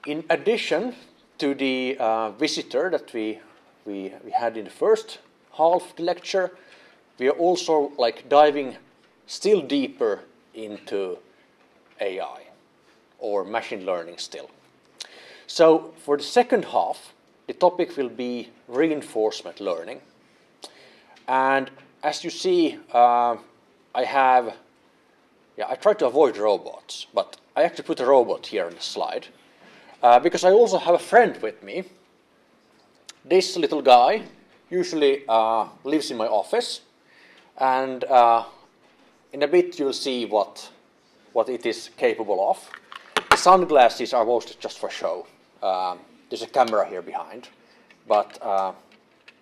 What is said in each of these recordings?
in addition to the visitor that we had in the first half of the lecture, we are also like diving still deeper into AI or machine learning still. So for the second half, the topic will be reinforcement learning. And as you see, I tried to avoid robots, but I actually put a robot here on the slide because I also have a friend with me. This little guy usually lives in my office, and in a bit you'll see what it is capable of. The sunglasses are mostly just for show. There's a camera here behind, but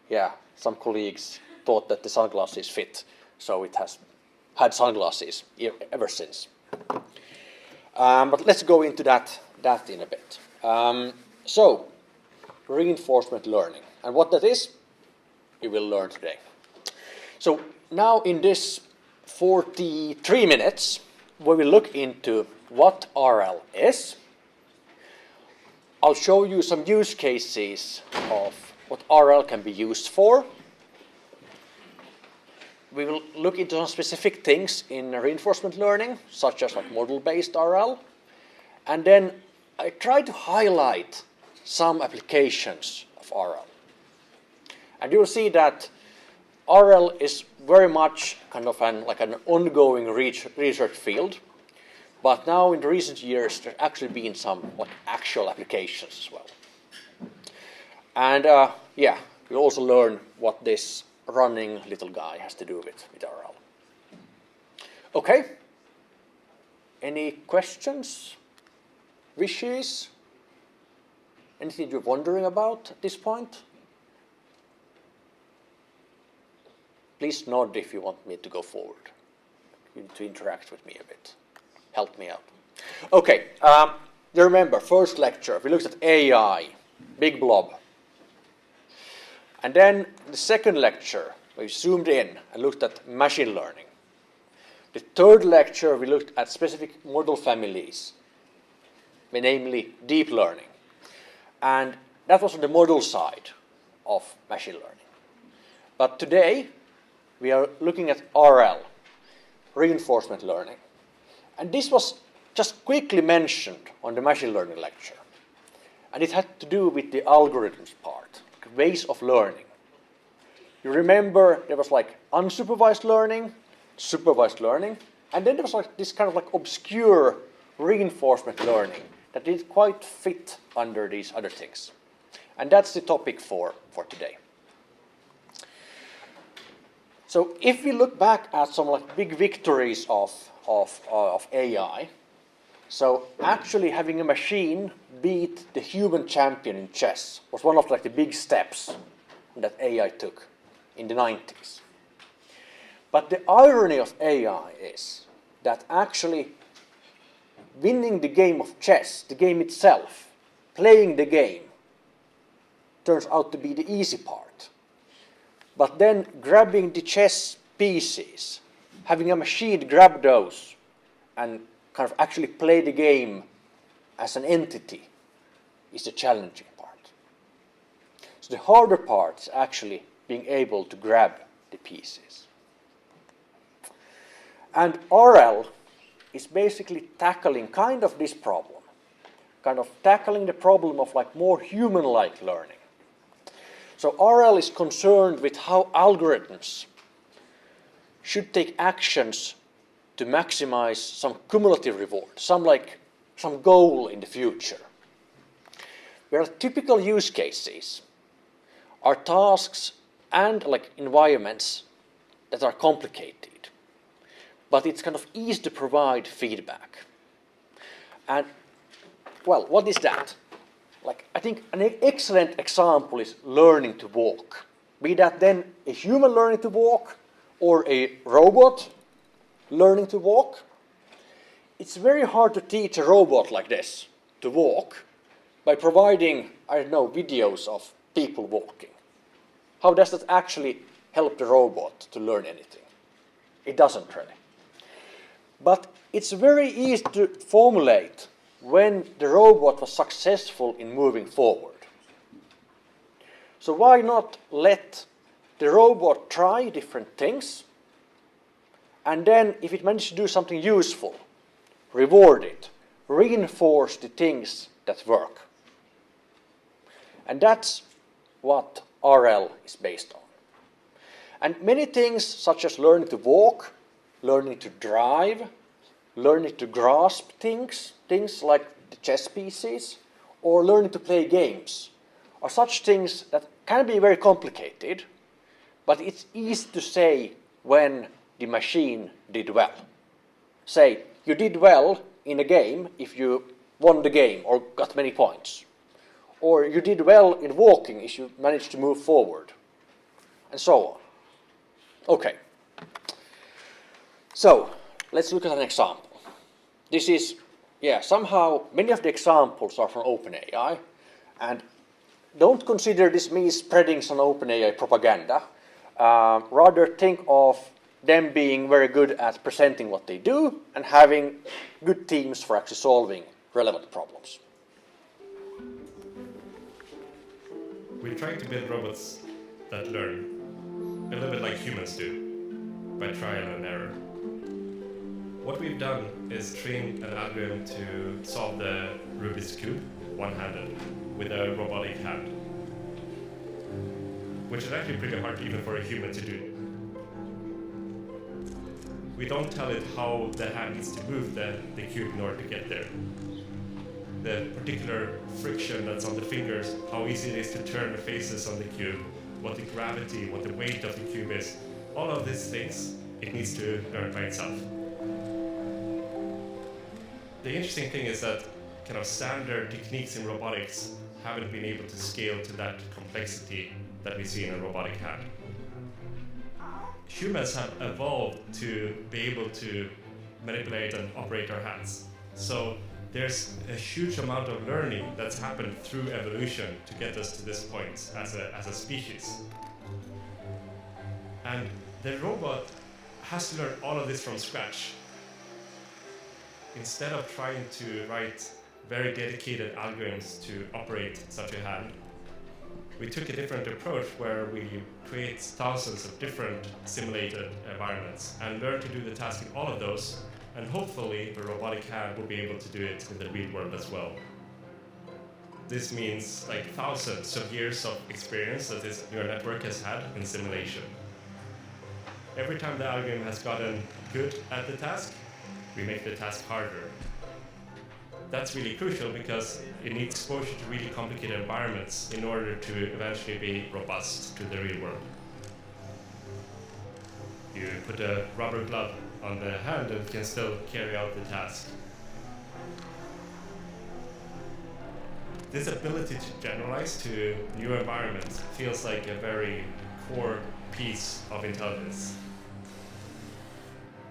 yeah, some colleagues thought that the sunglasses fit, so it has had sunglasses ever since. But let's go into that in a bit. So, reinforcement learning, and what that is, you will learn today. So now in this 43 minutes, we will look into what RL is. I'll show you some use cases of what RL can be used for. We will look into some specific things in reinforcement learning, such as like model-based RL. And then I try to highlight some applications of RL. And you will see that RL is very much kind of an ongoing research field. But now in the recent years, there's actually been some actual applications as well. And yeah, we'll also learn what this running little guy has to do with RL. Okay. Any questions? Wishes? Anything you're wondering about at this point? Please nod if you want me to go forward, to interact with me a bit. Help me out. Okay, you remember, first lecture, we looked at AI, big blob. And then the second lecture, we zoomed in and looked at machine learning. The third lecture, we looked at specific model families, namely deep learning. And that was on the model side of machine learning. But today, we are looking at RL, reinforcement learning. And this was just quickly mentioned on the machine learning lecture. And it had to do with the algorithms part, ways of learning. You remember there was like unsupervised learning, supervised learning, and then there was like this kind of like obscure reinforcement learning that didn't quite fit under these other things. And that's the topic for today. So if we look back at some like big victories of AI, so actually having a machine beat the human champion in chess was one of like the big steps that AI took in the 90s. But the irony of AI is that actually winning the game of chess, the game itself, playing the game, turns out to be the easy part. But then grabbing the chess pieces, having a machine grab those and kind of actually play the game as an entity is the challenging part. So the harder part is actually being able to grab the pieces. And RL is basically tackling kind of this problem, kind of tackling the problem of like more human-like learning. So RL is concerned with how algorithms should take actions to maximize some cumulative reward, some goal in the future. Where typical use cases are tasks and like environments that are complicated, but it's kind of easy to provide feedback. And well, what is that? Like, I think an excellent example is learning to walk. Be that then a human learning to walk or a robot learning to walk. It's very hard to teach a robot like this to walk by providing, I don't know, videos of people walking. How does that actually help the robot to learn anything? It doesn't really. But it's very easy to formulate when the robot was successful in moving forward. So why not let the robot try different things, and then if it manages to do something useful, reward it, reinforce the things that work. And that's what RL is based on. And many things such as learning to walk, learning to drive, learning to grasp things like the chess pieces, or learning to play games are such things that can be very complicated, but it's easy to say when the machine did well. Say, you did well in a game if you won the game or got many points. Or you did well in walking if you managed to move forward, and so on. Okay. So, let's look at an example. This is, somehow many of the examples are from OpenAI, and don't consider this me spreading some OpenAI propaganda. Rather think of them being very good at presenting what they do and having good teams for actually solving relevant problems. We're trying to build robots that learn, a little bit like humans do, by trial and error. What we've done is train an algorithm to solve the Rubik's Cube one-handed with a robotic hand, which is actually pretty hard even for a human to do. We don't tell it how the hand needs to move the cube in order to get there. The particular friction that's on the fingers, how easy it is to turn the faces on the cube, what the gravity, what the weight of the cube is, all of these things, it needs to learn by itself. The interesting thing is that kind of standard techniques in robotics haven't been able to scale to that complexity that we see in a robotic hand. Humans have evolved to be able to manipulate and operate our hands. So there's a huge amount of learning that's happened through evolution to get us to this point as a species. And the robot has to learn all of this from scratch. Instead of trying to write very dedicated algorithms to operate such a hand, we took a different approach where we create thousands of different simulated environments and learn to do the task in all of those, and hopefully the robotic hand will be able to do it in the real world as well. This means like thousands of years of experience that this neural network has had in simulation. Every time the algorithm has gotten good at the task, we make the task harder. That's really crucial because it needs exposure to really complicated environments in order to eventually be robust to the real world. You put a rubber glove on the hand and can still carry out the task. This ability to generalize to new environments feels like a very core piece of intelligence.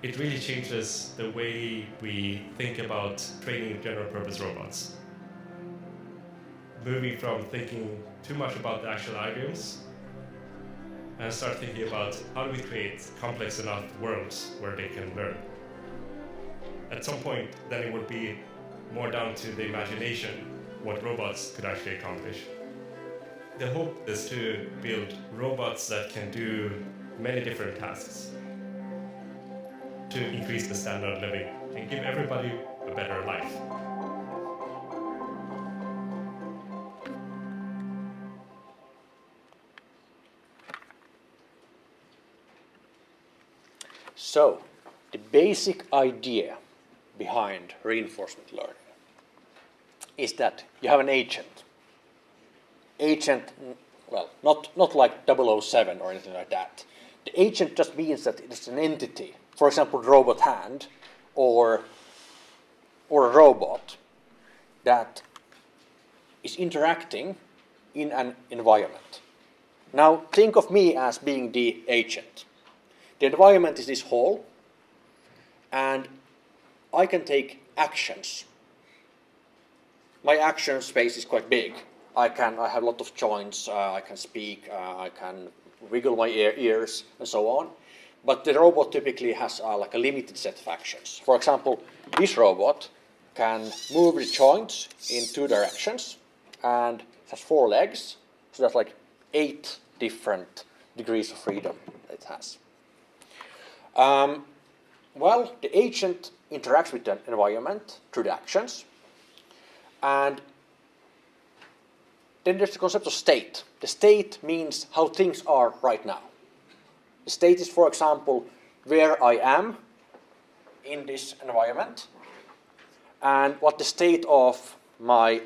It really changes the way we think about training general purpose robots. Moving from thinking too much about the actual algorithms and start thinking about how do we create complex enough worlds where they can learn. At some point, then it would be more down to the imagination, what robots could actually accomplish. The hope is to build robots that can do many different tasks, to increase the standard of living and give everybody a better life. So, the basic idea behind reinforcement learning is that you have an agent. Agent, well, not like 007 or anything like that. The agent just means that it's an entity. For example, the robot hand or a robot that is interacting in an environment. Now, think of me as being the agent. The environment is this hall, and I can take actions. My action space is quite big. I have a lot of joints, I can speak, I can wiggle my ears, and so on. But the robot typically has like a limited set of actions. For example, this robot can move the joints in 2 directions, and it has 4 legs, so that's like 8 different degrees of freedom that it has. Well, the agent interacts with the environment through the actions, and then there's the concept of state. The state means how things are right now. The state is, for example, where I am in this environment and what the state of my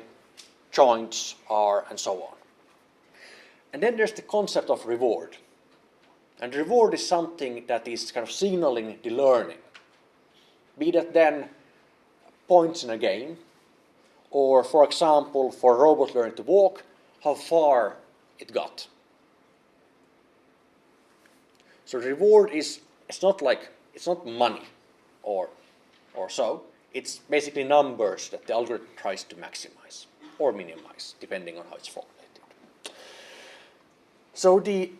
joints are and so on. And then there's the concept of reward. And reward is something that is kind of signaling the learning. Be that then points in a game, or for example, for a robot learning to walk, how far it got. So reward is, it's not money or so. It's basically numbers that the algorithm tries to maximize or minimize, depending on how it's formulated. So the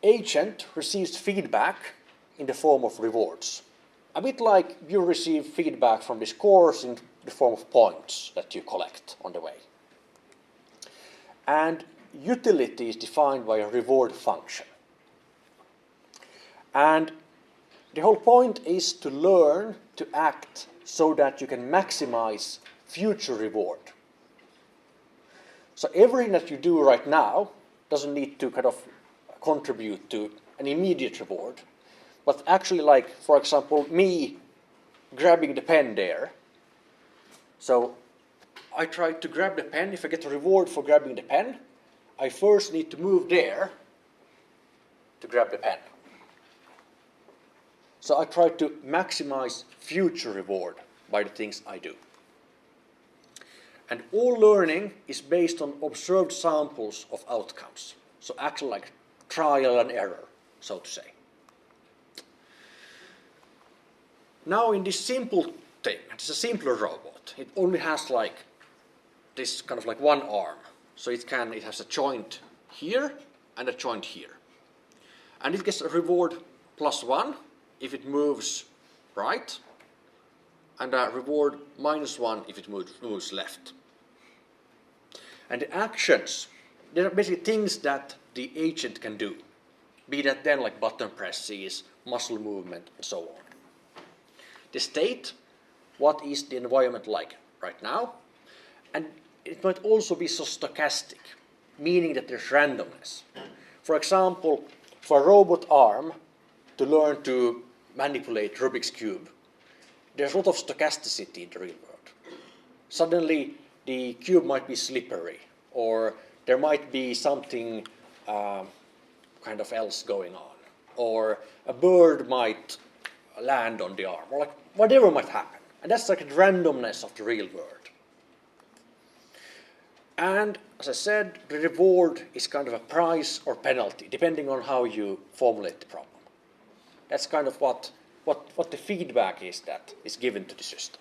agent receives feedback in the form of rewards. A bit like you receive feedback from this course in the form of points that you collect on the way. And utility is defined by a reward function. And the whole point is to learn to act so that you can maximize future reward. So everything that you do right now doesn't need to kind of contribute to an immediate reward, but actually, like, for example, me grabbing the pen there. So I try to grab the pen. If I get a reward for grabbing the pen, I first need to move there to grab the pen. So I try to maximize future reward by the things I do. And all learning is based on observed samples of outcomes. So actually like trial and error, so to say. Now in this simple thing, it's a simpler robot. It only has like this kind of like one arm. So it has a joint here and a joint here. And it gets a reward +1 if it moves right, and a reward -1 if it moves left. And the actions, they are basically things that the agent can do, be that then like button presses, muscle movement, and so on. The state, what is the environment like right now? And it might also be so stochastic, meaning that there's randomness. For example, for a robot arm to learn to manipulate Rubik's Cube, there's a lot of stochasticity in the real world. Suddenly, the cube might be slippery, or there might be something kind of else going on, or a bird might land on the arm, or like whatever might happen. And that's like the randomness of the real world. And as I said, the reward is kind of a prize or penalty, depending on how you formulate the problem. That's kind of what the feedback is that is given to the system.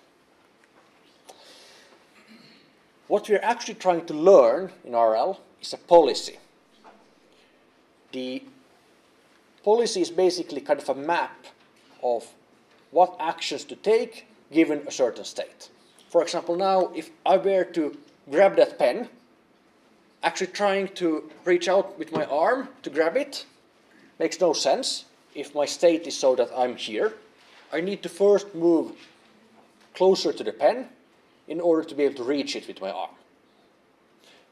What we're actually trying to learn in RL is a policy. The policy is basically kind of a map of what actions to take given a certain state. For example, now if I were to grab that pen, actually trying to reach out with my arm to grab it makes no sense. If my state is so that I'm here, I need to first move closer to the pen in order to be able to reach it with my arm.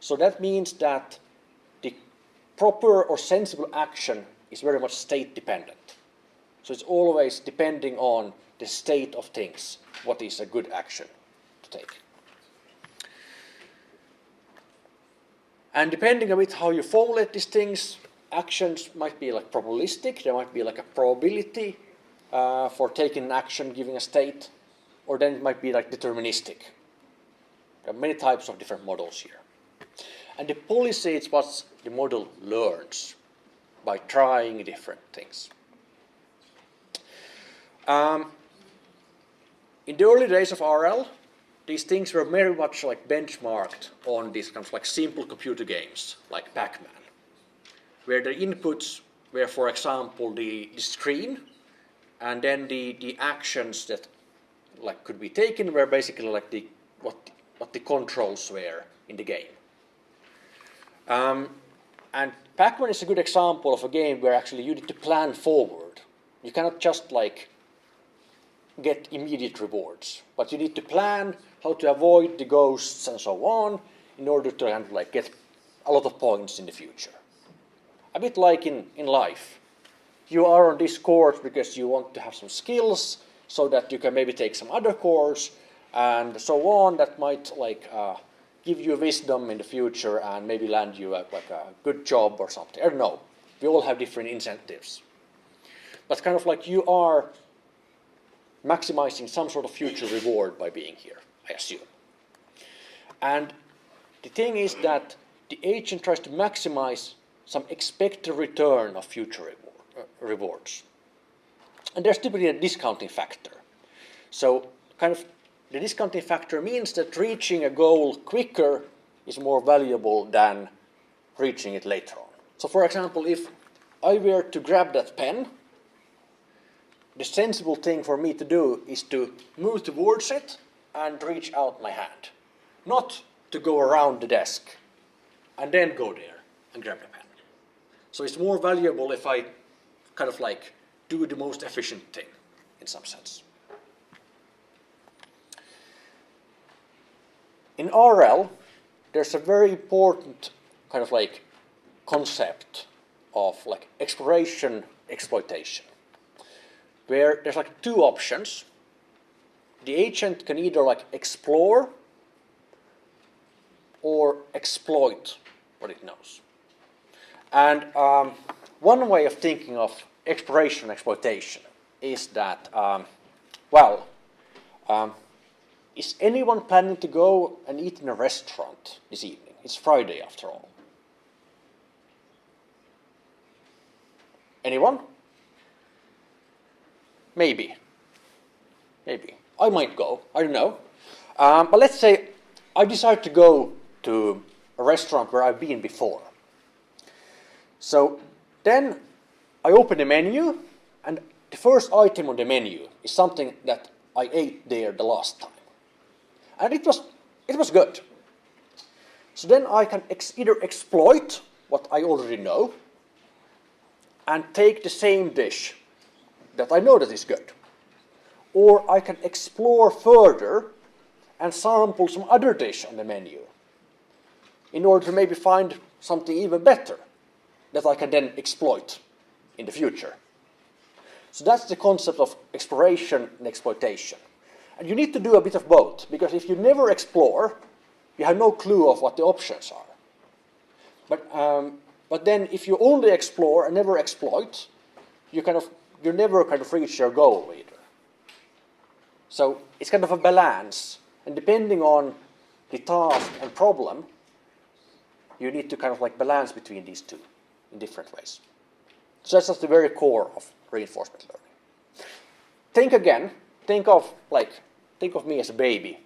So that means that the proper or sensible action is very much state dependent. So it's always depending on the state of things, what is a good action to take. And depending a bit how you formulate these things, actions might be like probabilistic, there might be like a probability for taking an action giving a state, or then it might be like deterministic. There are many types of different models here. And the policy is what the model learns by trying different things. In the early days of RL, these things were very much like benchmarked on these kind of like simple computer games like Pac-Man, where the inputs were, for example, the screen, and then the actions that like could be taken were basically like what the controls were in the game. And Pac-Man is a good example of a game where actually you need to plan forward. You cannot just like get immediate rewards, but you need to plan how to avoid the ghosts and so on in order to kind of like get a lot of points in the future. A bit like in life. You are on this course because you want to have some skills so that you can maybe take some other course and so on that might like give you wisdom in the future and maybe land you like a good job or something. I don't know. We all have different incentives. But kind of like you are maximizing some sort of future reward by being here, I assume. And the thing is that the agent tries to maximize some expected return of future rewards. And there's typically a discounting factor. So kind of the discounting factor means that reaching a goal quicker is more valuable than reaching it later on. So for example, if I were to grab that pen, the sensible thing for me to do is to move towards it and reach out my hand. Not to go around the desk and then go there and grab the pen. So it's more valuable if I kind of like do the most efficient thing in some sense. In RL, there's a very important kind of like concept of like exploration, exploitation, where there's like two options. The agent can either like explore or exploit what it knows. And one way of thinking of exploration and exploitation is that, is anyone planning to go and eat in a restaurant this evening? It's Friday after all. Anyone? Maybe. Maybe. I might go, I don't know. But let's say I decide to go to a restaurant where I've been before. So then I open the menu, and the first item on the menu is something that I ate there the last time. And it was good. So then I can either exploit what I already know and take the same dish that I know that is good. Or I can explore further and sample some other dish on the menu in order to maybe find something even better that I can then exploit in the future. So that's the concept of exploration and exploitation. And you need to do a bit of both, because if you never explore, you have no clue of what the options are. But then if you only explore and never exploit, you never kind of reach your goal either. So it's kind of a balance, and depending on the task and problem, you need to kind of like balance between these two in different ways. So that's just the very core of reinforcement learning. Think again, think of me as a baby.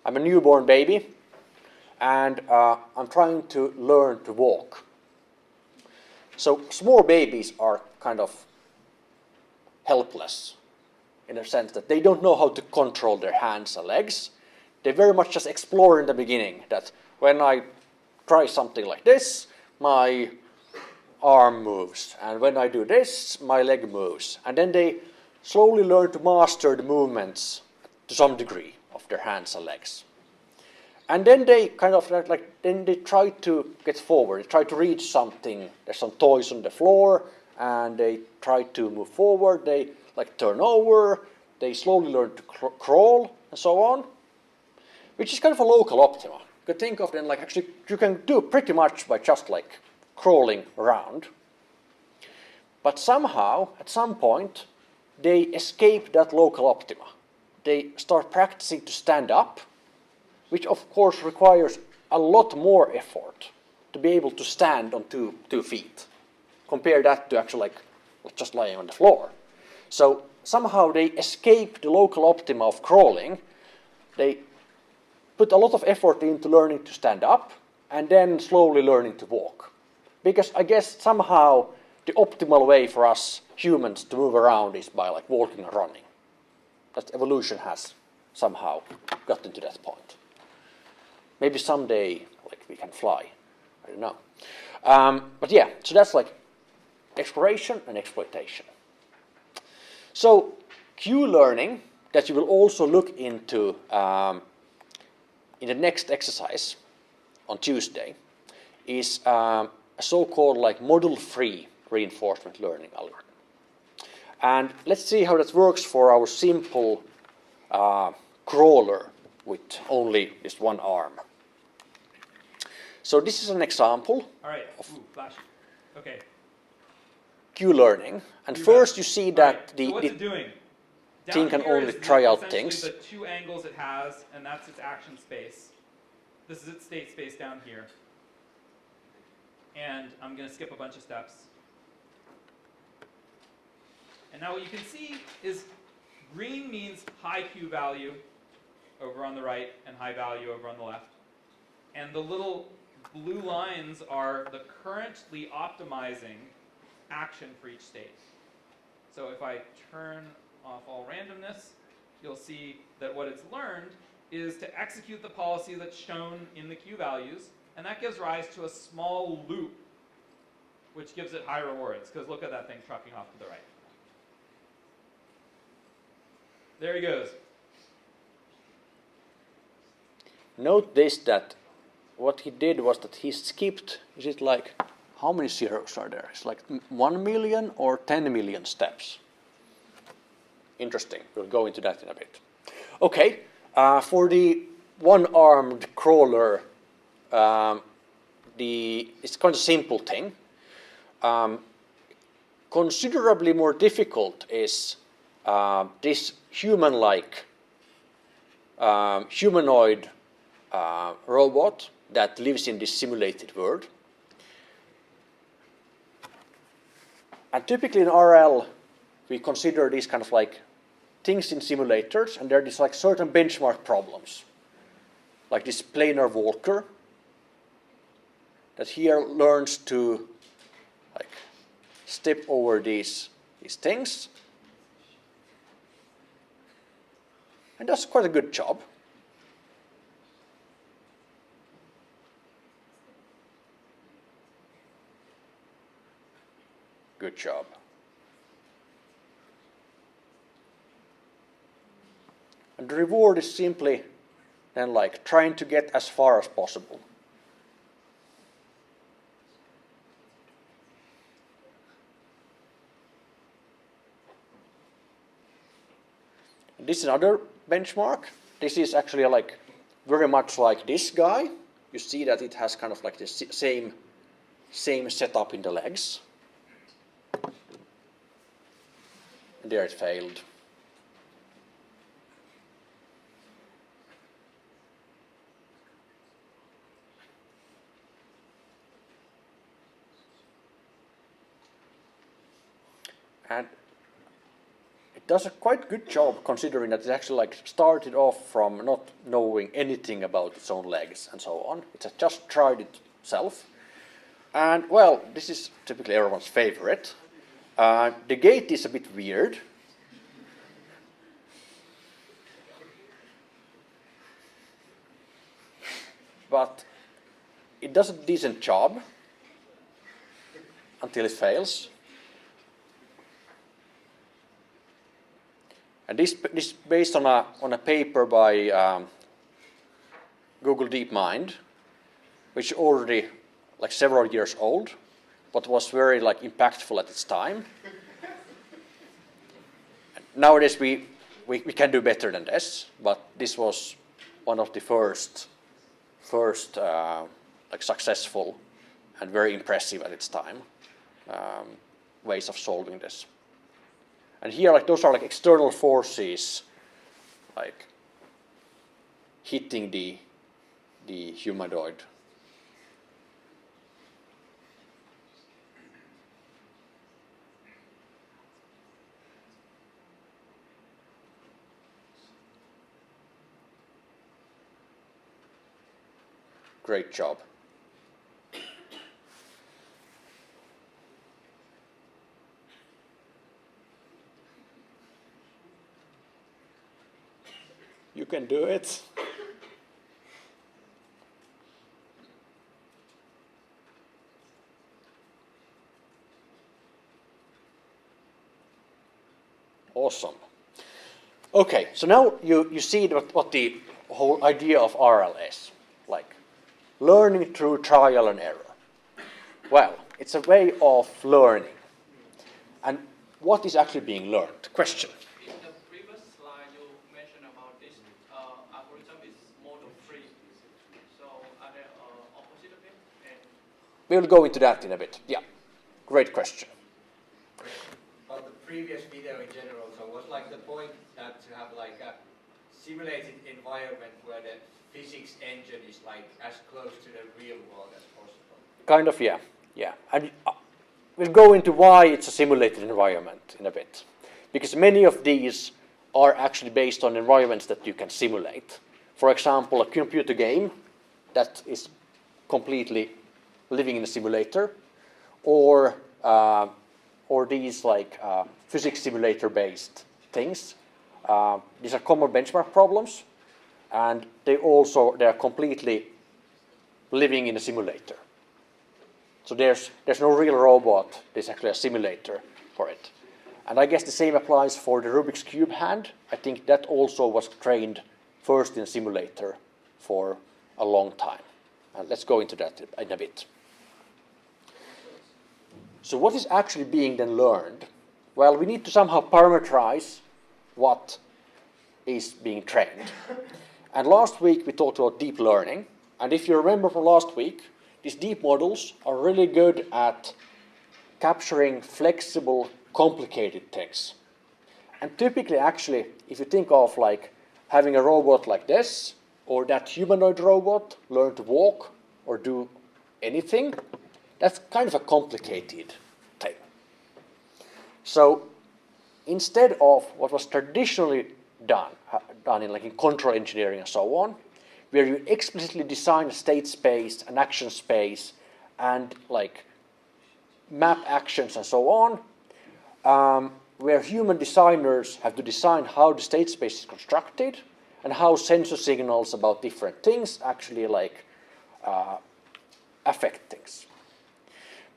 I'm a newborn baby, and I'm trying to learn to walk. So small babies are kind of helpless in a sense that they don't know how to control their hands and legs. They very much just explore in the beginning that when I try something like this, my arm moves, and when I do this, my leg moves. And then they slowly learn to master the movements to some degree of their hands and legs. And then they kind of then they try to get forward, they try to reach something. There's some toys on the floor, and they try to move forward, they turn over, they slowly learn to crawl, and so on, which is kind of a local optima. You can think of them actually you can do pretty much by just crawling around. But somehow, at some point, they escape that local optima. They start practicing to stand up, which of course requires a lot more effort to be able to stand on two feet. Compare that to actually just lying on the floor. So somehow they escape the local optima of crawling. They put a lot of effort into learning to stand up and then slowly learning to walk. Because I guess somehow the optimal way for us humans to move around is by walking and running. that evolution has somehow gotten to that point. Maybe someday, like, we can fly. I don't know. But yeah, so that's like exploration and exploitation. So Q-learning, that you will also look into in the next exercise on Tuesday, is a so-called like model-free reinforcement learning algorithm. And let's see how that works for our simple crawler with only this one arm. So this is an example. All right. Ooh, flash. Okay. Q-learning. And first you see that right. the so what's it doing? thing can Down here only is try out essentially things. the two angles it has, and that's its action space. This is its state space down here. And I'm going to skip a bunch of steps. And now what you can see is green means high Q value over on the right and high value over on the left. And the little blue lines are the currently optimizing action for each state. So if I turn off all randomness, you'll see that what it's learned is to execute the policy that's shown in the Q values, and that gives rise to a small loop, which gives it high rewards, because look at that thing trucking off to the right. There he goes. Note this, that what he did was that he skipped, is it like, how many zeros are there? It's like 1 million or 10 million steps. Interesting, we'll go into that in a bit. Okay, for the one-armed crawler, it's kind of a simple thing. Considerably more difficult is this human-like humanoid robot that lives in this simulated world. And typically in RL, we consider these kind of like things in simulators, and there are these like certain benchmark problems, like this planar walker that here learns to like step over these things, and does quite a good job. Good job. And the reward is simply then like trying to get as far as possible. And this is another benchmark. This is actually like very much like this guy. You see that it has kind of like the same setup in the legs. And there it failed. And it does a quite good job considering that it actually like started off from not knowing anything about its own legs and so on. It has just tried it itself. And well, this is typically everyone's favorite. The gait is a bit weird. But it does a decent job until it fails. And this is based on a paper by Google DeepMind, which already like several years old, but was very like impactful at its time. Nowadays we can do better than this, but this was one of the first like successful and very impressive at its time ways of solving this. And here, like those are like external forces, like hitting the humanoid. Great job. can do it. Awesome. Okay, so now you see what the whole idea of RL is. Like, learning through trial and error. Well, it's a way of learning. And what is actually being learned? Question. In the previous slide, you mentioned about this algorithm is model free. So are there opposite of it? And We'll go into that in a bit. Yeah, great question. About the previous video in general, so was like the point that to have like a simulated environment where the physics engine is like as close to the real world as possible? Kind of, yeah. And we'll go into why it's a simulated environment in a bit. Because many of these are actually based on environments that you can simulate. For example, a computer game that is completely living in a simulator, or these like physics simulator based things. These are common benchmark problems, and they are completely living in a simulator. So there's no real robot, there's actually a simulator for it. And I guess the same applies for the Rubik's Cube hand. I think that also was trained first in a simulator for a long time. And let's go into that in a bit. So what is actually being then learned? Well, we need to somehow parameterize what is being trained. And last week we talked about deep learning. And if you remember from last week, these deep models are really good at capturing flexible, complicated things. And typically, actually, if you think of like having a robot like this, or that humanoid robot learn to walk or do anything, that's kind of a complicated thing. So instead of what was traditionally done in control engineering and so on, where you explicitly design a state space, an action space, and like map actions and so on, where human designers have to design how the state space is constructed and how sensor signals about different things actually like affect things.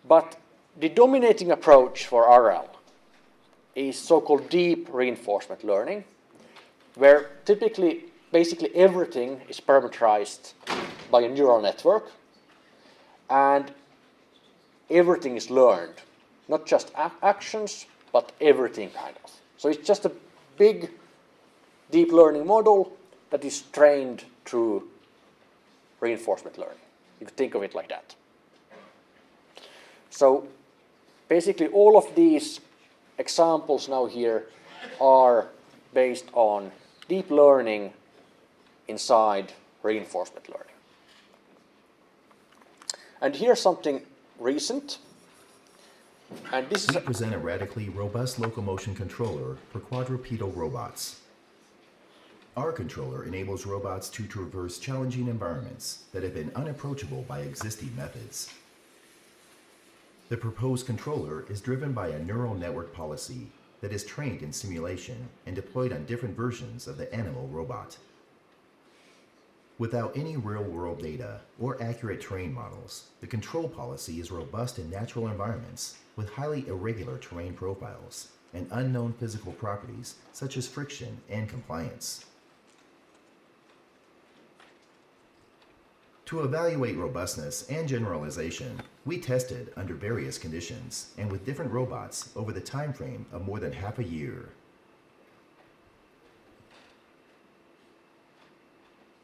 But the dominating approach for RL is so-called deep reinforcement learning, where typically basically everything is parameterized by a neural network, and everything is learned, not just actions, but everything kind of. So it's just a big deep learning model that is trained through reinforcement learning. You could think of it like that. So basically all of these examples now here are based on deep learning inside reinforcement learning. And here's something recent. And this is We present a radically robust locomotion controller for quadrupedal robots. Our controller enables robots to traverse challenging environments that have been unapproachable by existing methods. The proposed controller is driven by a neural network policy that is trained in simulation and deployed on different versions of the animal robot. Without any real-world data or accurate terrain models, the control policy is robust in natural environments with highly irregular terrain profiles and unknown physical properties such as friction and compliance. To evaluate robustness and generalization, we tested under various conditions and with different robots over the time frame of more than half a year.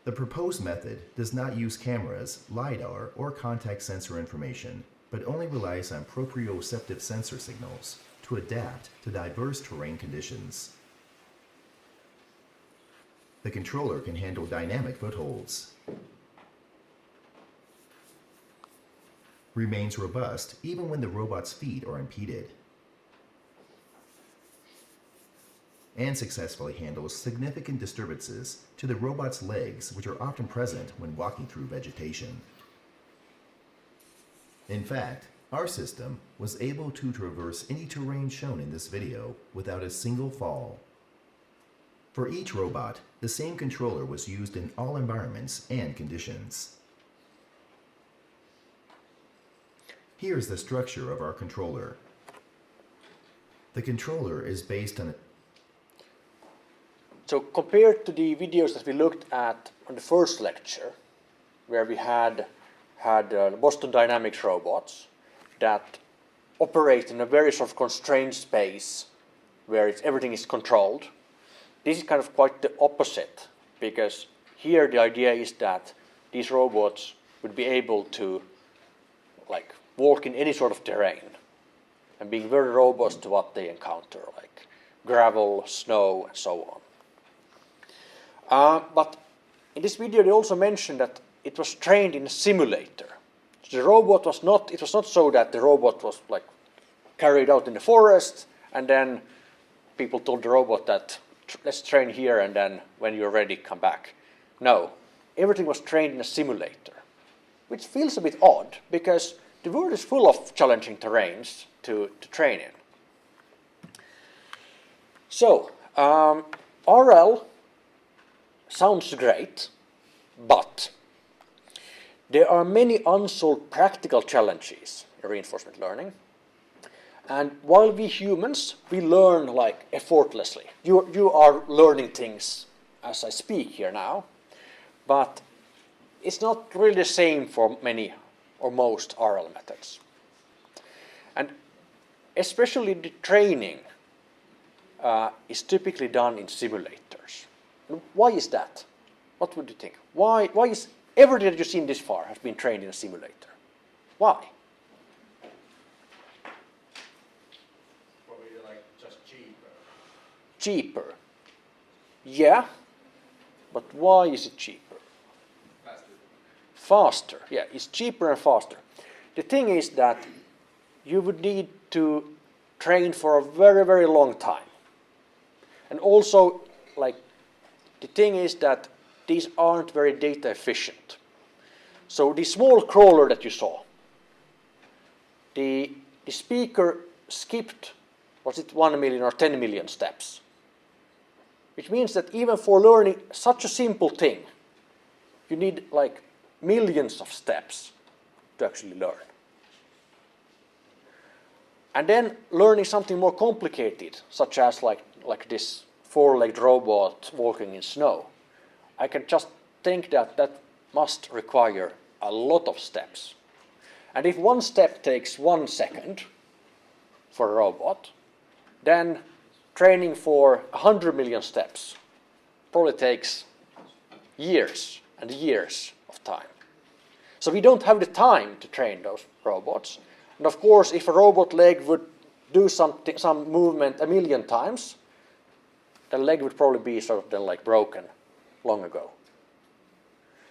The proposed method does not use cameras, LiDAR, or contact sensor information, but only relies on proprioceptive sensor signals to adapt to diverse terrain conditions. The controller can handle dynamic footholds, remains robust even when the robot's feet are impeded, and successfully handles significant disturbances to the robot's legs, which are often present when walking through vegetation. In fact, our system was able to traverse any terrain shown in this video without a single fall. For each robot, the same controller was used in all environments and conditions. Here's the structure of our controller. The controller is based on So compared to the videos that we looked at on the first lecture, where we had Boston Dynamics robots that operate in a very sort of constrained space where everything is controlled, this is kind of quite the opposite, because here the idea is that these robots would be able to like walk in any sort of terrain and being very robust to what they encounter, like gravel, snow, and so on. But in this video they also mentioned that it was trained in a simulator. So the robot was not, it was not so that the robot was like carried out in the forest and then people told the robot that let's train here and then when you're ready come back. No, everything was trained in a simulator, which feels a bit odd because the world is full of challenging terrains to train in. So, RL sounds great, but there are many unsolved practical challenges in reinforcement learning. And while we humans, we learn like effortlessly. You are learning things as I speak here now, but it's not really the same for many or most RL methods. And especially the training is typically done in simulators. Why is that? What would you think? Why is everything that you've seen this far has been trained in a simulator? Why? Probably like just cheaper. Cheaper. Yeah, but why is it cheaper? Faster, yeah, it's cheaper and faster. The thing is that you would need to train for a very, very long time. And also, like, the thing is that these aren't very data efficient. So the small crawler that you saw, the speaker skipped, was it 1 million or 10 million steps? Which means that even for learning such a simple thing, you need like millions of steps to actually learn. And then learning something more complicated, such as like this four-legged robot walking in snow, I can just think that that must require a lot of steps. And if one step takes 1 second for a robot, then training for 100 million steps probably takes years and years of time. So we don't have the time to train those robots. And of course, if a robot leg would do some movement 1 million times, the leg would probably be sort of then like broken long ago.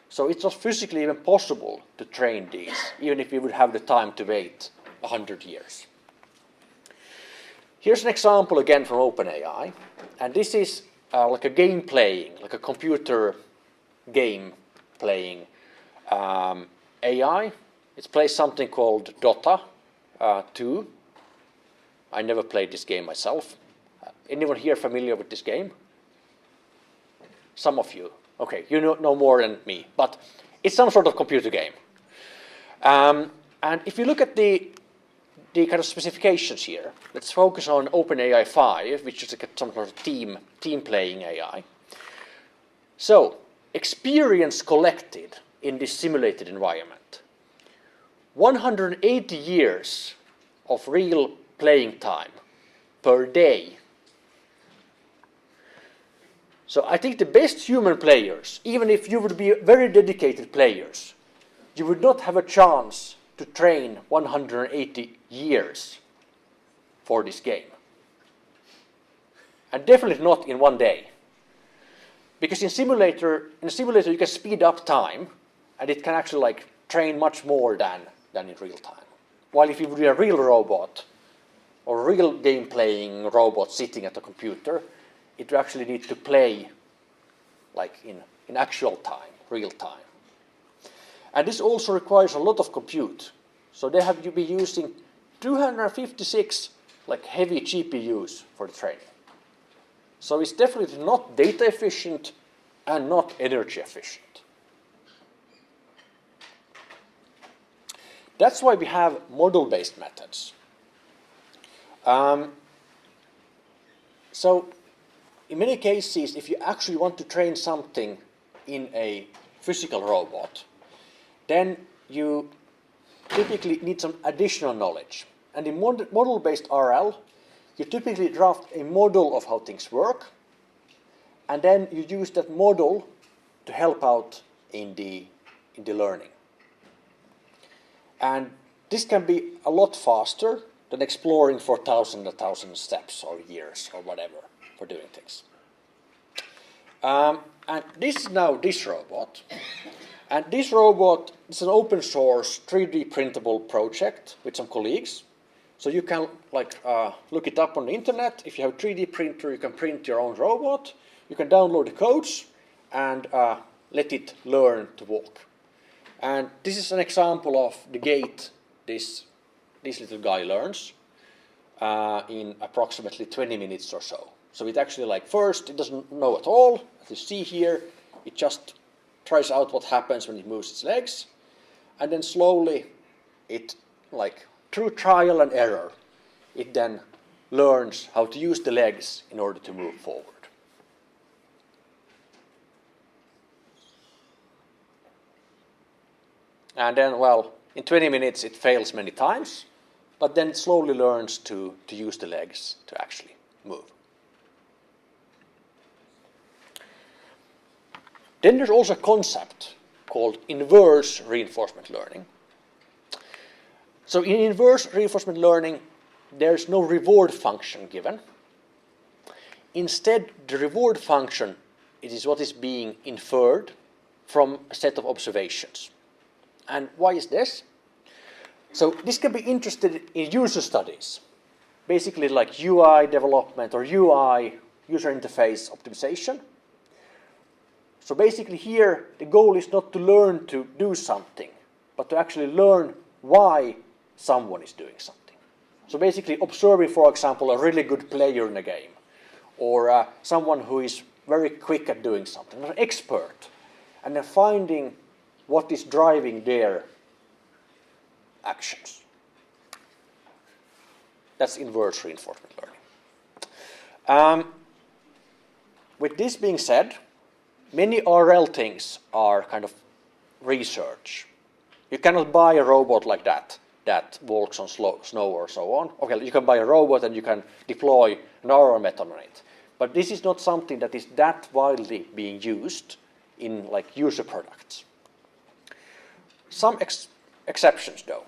So it's not physically even possible to train these, even if we would have the time to wait 100 years. Here's an example again from OpenAI, and this is like a game playing, like a computer game playing AI. It plays something called Dota 2. I never played this game myself. Anyone here familiar with this game? Some of you. Okay, you know more than me, but it's some sort of computer game. And if you look at the kind of specifications here, let's focus on OpenAI 5, which is some sort of team playing AI. So, experience collected in this simulated environment. 180 years of real playing time per day. So I think the best human players, even if you would be very dedicated players, you would not have a chance to train 180 years for this game. And definitely not in 1 day. Because in a simulator you can speed up time and it can actually like train much more than in real time. While if you would be a real robot or a real game playing robot sitting at a computer, it would actually need to play like in actual time, real time. And this also requires a lot of compute. So they have to be using 256 like heavy GPUs for the training. So it's definitely not data efficient and not energy efficient. That's why we have model-based methods. So in many cases, if you actually want to train something in a physical robot, then you typically need some additional knowledge. And in model-based RL, you typically draft a model of how things work, and then you use that model to help out in the learning. And this can be a lot faster than exploring for thousands and thousands of steps or years or whatever for doing things. And this is now this robot. And this robot is an open source 3D printable project with some colleagues. So you can look it up on the internet. If you have a 3D printer, you can print your own robot. You can download the codes and let it learn to walk. And this is an example of the gait this little guy learns in approximately 20 minutes or so. So it actually, first, it doesn't know at all. As you see here, it just tries out what happens when it moves its legs. And then slowly, it, through trial and error, it then learns how to use the legs in order to move forward. And then, well, in 20 minutes it fails many times, but then it slowly learns to use the legs to actually move. Then there's also a concept called inverse reinforcement learning. So in inverse reinforcement learning, there's no reward function given. Instead, the reward function is what is being inferred from a set of observations. And why is this? So this can be interested in user studies, basically like UI development or UI, user interface optimization. So basically here, the goal is not to learn to do something, but to actually learn why someone is doing something. So basically observing, for example, a really good player in a game, or someone who is very quick at doing something, an expert, and then finding what is driving their actions. That's inverse reinforcement learning. With this being said, many RL things are kind of research. You cannot buy a robot like that walks on snow or so on. Okay, you can buy a robot and you can deploy an RL method on it. But this is not something that is that widely being used in user products. Some exceptions, though.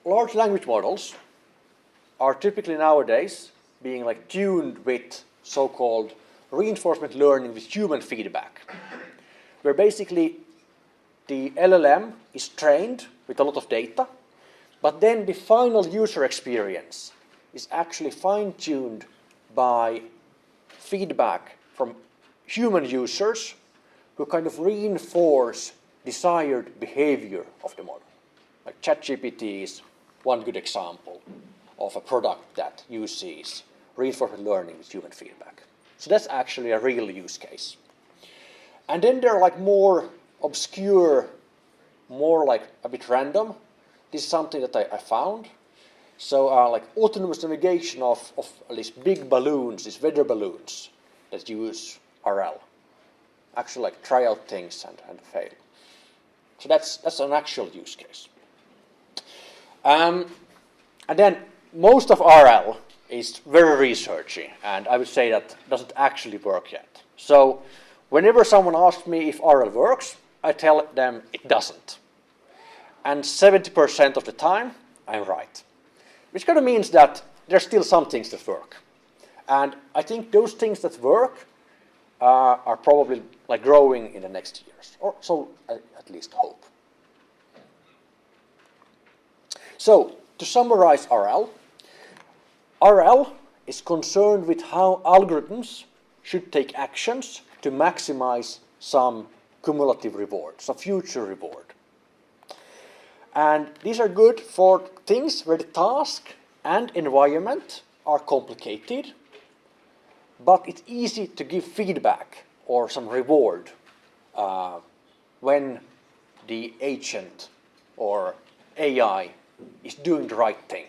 Large language models are typically nowadays being tuned with so-called reinforcement learning with human feedback, where basically the LLM is trained with a lot of data, but then the final user experience is actually fine-tuned by feedback from human users who kind of reinforce desired behavior of the model. Like ChatGPT is one good example of a product that uses reinforcement learning with human feedback. So that's actually a real use case. And then there are more obscure, more a bit random. This is something that I found. So autonomous navigation of these big balloons, these weather balloons that use RL. Actually try out things and fail. So that's an actual use case. And then most of RL is very researchy, and I would say that doesn't actually work yet. So whenever someone asks me if RL works, I tell them it doesn't. And 70% of the time, I'm right. Which kind of means that there's still some things that work. And I think those things that work are probably growing in the next years, or so I at least hope. So to summarize RL is concerned with how algorithms should take actions to maximize some cumulative reward, some future reward. And these are good for things where the task and environment are complicated, but it's easy to give feedback or some reward when the agent or AI is doing the right thing.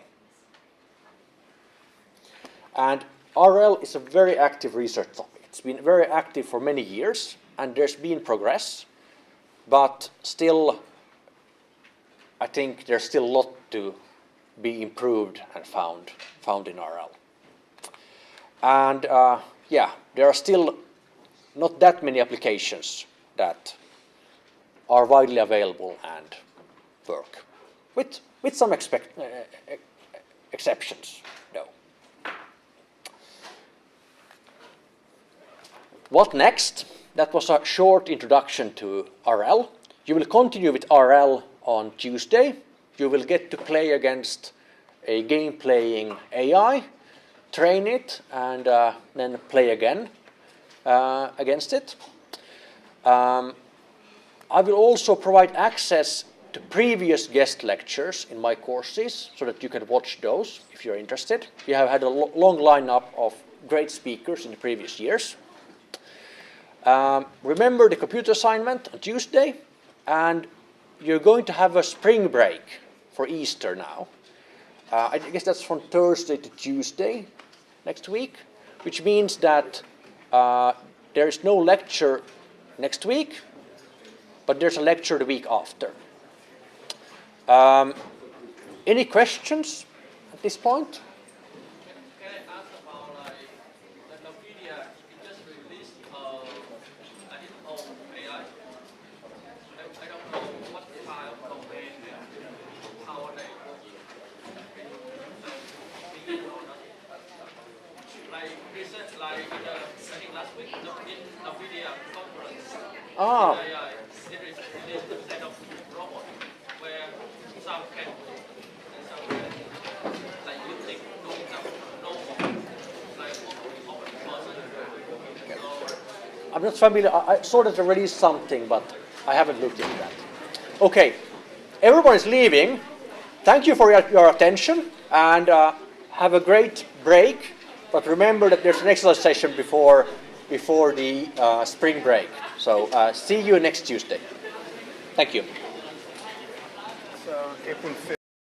And RL is a very active research topic. It's been very active for many years, and there's been progress, but still, I think there's still a lot to be improved and found in RL. And yeah, there are still not that many applications that are widely available and work, with some exceptions, though. What next? That was a short introduction to RL. You will continue with RL on Tuesday. You will get to play against a game-playing AI, train it, and then play again against it. I will also provide access to previous guest lectures in my courses so that you can watch those if you're interested. We have had a long lineup of great speakers in the previous years. Remember the computer assignment on Tuesday, and you're going to have a spring break for Easter now. I guess that's from Thursday to Tuesday next week, which means that there is no lecture next week, but there's a lecture the week after. Any questions at this point? Can I ask about like the NVIDIA? It just released its own AI. I don't know what kind of domain and how they work. Like recent, like I think last week in NVIDIA conference, AI it released a set of robot where some can and some can like using doing some normal like open person. So I'm not familiar. I saw that they released something, but I haven't looked into that. Okay, everyone is leaving. Thank you for your attention, and have a great break. But remember that there's an exercise session before the spring break. So see you next Tuesday. Thank you. So April 5th.